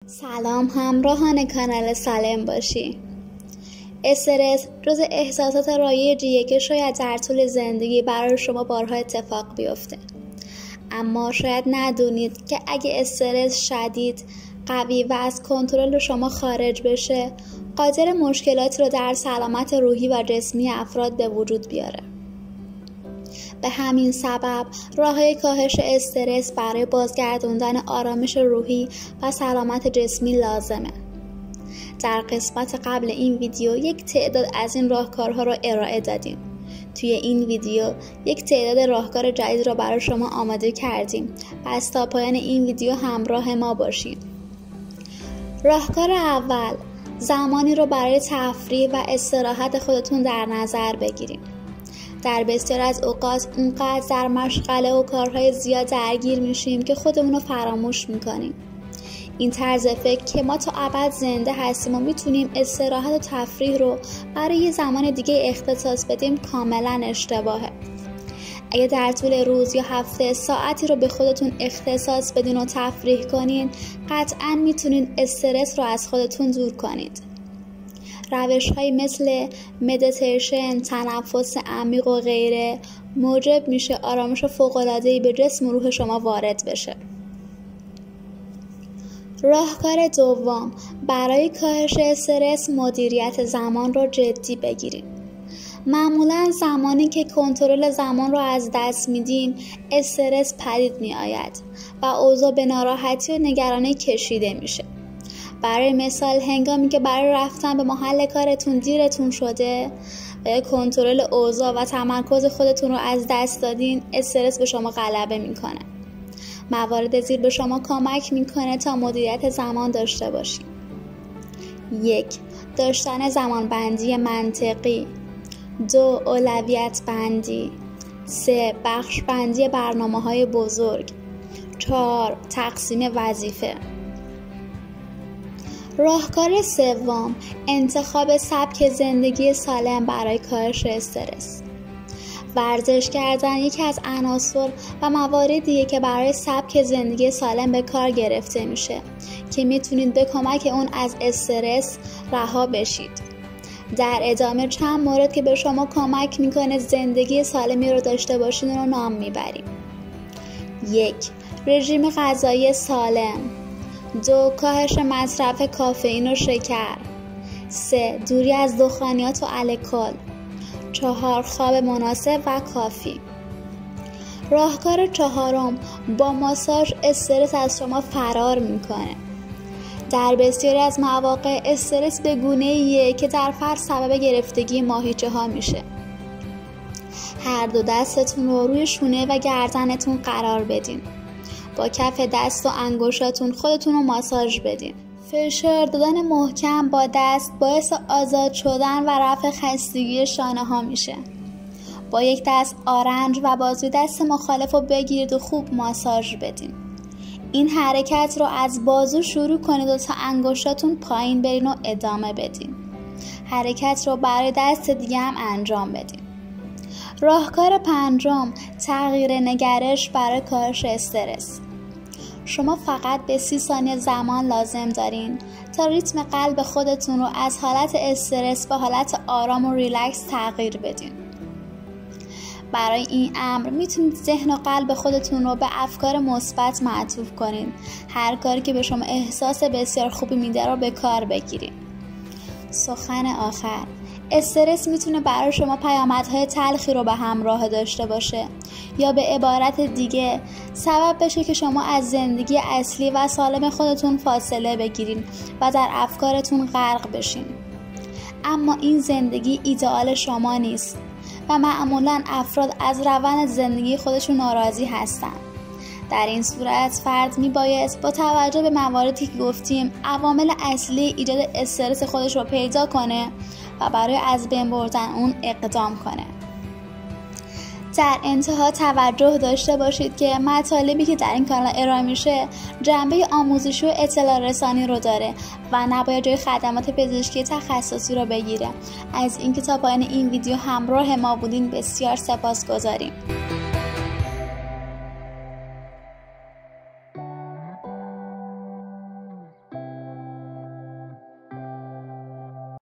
سلام همراهان کانال سالم باشی. استرس جز احساسات رایجیه که شاید در طول زندگی برای شما بارها اتفاق بیفته، اما شاید ندونید که اگه استرس شدید، قوی و از کنترل شما خارج بشه، قادر مشکلاتی رو در سلامت روحی و جسمی افراد به وجود بیاره. به همین سبب راه‌های کاهش استرس برای بازگردوندن آرامش روحی و سلامت جسمی لازمه. در قسمت قبل این ویدیو یک تعداد از این راهکارها رو ارائه دادیم. توی این ویدیو یک تعداد راهکار جدید رو برای شما آماده کردیم. پس تا پایان این ویدیو همراه ما باشید. راهکار اول، زمانی رو برای تفریح و استراحت خودتون در نظر بگیریم. در بسیار از اوقات اونقدر در مشغله و کارهای زیاد درگیر میشیم که خودمون رو فراموش میکنیم. این طرز فکر که ما تا ابد زنده هستیم و میتونیم استراحت و تفریح رو برای یه زمان دیگه اختصاص بدیم کاملا اشتباهه. اگه در طول روز یا هفته ساعتی رو به خودتون اختصاص بدین و تفریح کنین، قطعا میتونین استرس رو از خودتون دور کنید. روش‌هایی مثل مدیتیشن، تنفس عمیق و غیره موجب میشه آرامش فوق‌العاده‌ای به جسم و روح شما وارد بشه. راهکار دوم، برای کاهش استرس مدیریت زمان رو جدی بگیرید. معمولاً زمانی که کنترل زمان رو از دست میدیم، استرس پدید میآید و اوضاع به ناراحتی و نگرانی کشیده میشه. برای مثال هنگامی که برای رفتن به محل کارتون دیرتون شده و کنترل اوضاع و تمرکز خودتون رو از دست دادین، استرس به شما غلبه میکنه. موارد زیر به شما کمک میکنه تا مدیریت زمان داشته باشید. 1. داشتن زمانبندی منطقی. 2. اولویت بندی. 3. بخش بندی برنامه‌های بزرگ. 4. تقسیم وظیفه. راهکار سوم، انتخاب سبک زندگی سالم برای کاهش استرس. ورزش کردن یکی از عناصر و مواردیه که برای سبک زندگی سالم به کار گرفته میشه که میتونید به کمک اون از استرس رها بشید. در ادامه چند مورد که به شما کمک میکنه زندگی سالمی رو داشته باشین رو نام میبریم. 1. رژیم غذایی سالم. 2. کاهش مصرف کافئین و شکر. 3. دوری از دخانیات و الکل. 4. خواب مناسب و کافی. راهکار چهارم، با ماساژ استرس از شما فرار میکنه. در بسیاری از مواقع استرس به گونه‌ایه که در فرد سبب گرفتگی ماهیچه ها میشه. هر دو دستتون رو روی شونه و گردنتون قرار بدین. با کف دست و انگشتاتون خودتون رو ماساژ بدین. فشار دادن محکم با دست باعث آزاد شدن و رفع خستگی شانه ها میشه. با یک دست آرنج و بازوی دست مخالف رو بگیرید و خوب ماساژ بدین. این حرکت رو از بازو شروع کنید و تا انگشتاتون پایین برین و ادامه بدین. حرکت رو برای دست دیگه هم انجام بدین. راهکار پنجم، تغییر نگرش برای کاهش استرس. شما فقط به 30 ثانیه زمان لازم دارین تا ریتم قلب خودتون رو از حالت استرس به حالت آرام و ریلکس تغییر بدین. برای این امر میتونید ذهن و قلب خودتون رو به افکار مثبت معطوف کنین. هر کاری که به شما احساس بسیار خوبی میده رو به کار بگیرید. سخن آخر، استرس میتونه برای شما پیامدهای تلخی رو به همراه داشته باشه یا به عبارت دیگه سبب بشه که شما از زندگی اصلی و سالم خودتون فاصله بگیرین و در افکارتون غرق بشین. اما این زندگی ایدئال شما نیست و معمولاً افراد از روند زندگی خودشون ناراضی هستن. در این صورت فرد میبایست با توجه به مواردی که گفتیم عوامل اصلی ایجاد استرس خودش رو پیدا کنه و برای از بین بردن اون اقدام کنه. در انتها توجه داشته باشید که مطالبی که در این کانال ارائه میشه جنبه آموزشی و اطلاع رسانی رو داره و نباید جای خدمات پزشکی تخصصی رو بگیره. از اینکه تا پایان این ویدیو همراه ما بودین بسیار سپاسگزاریم.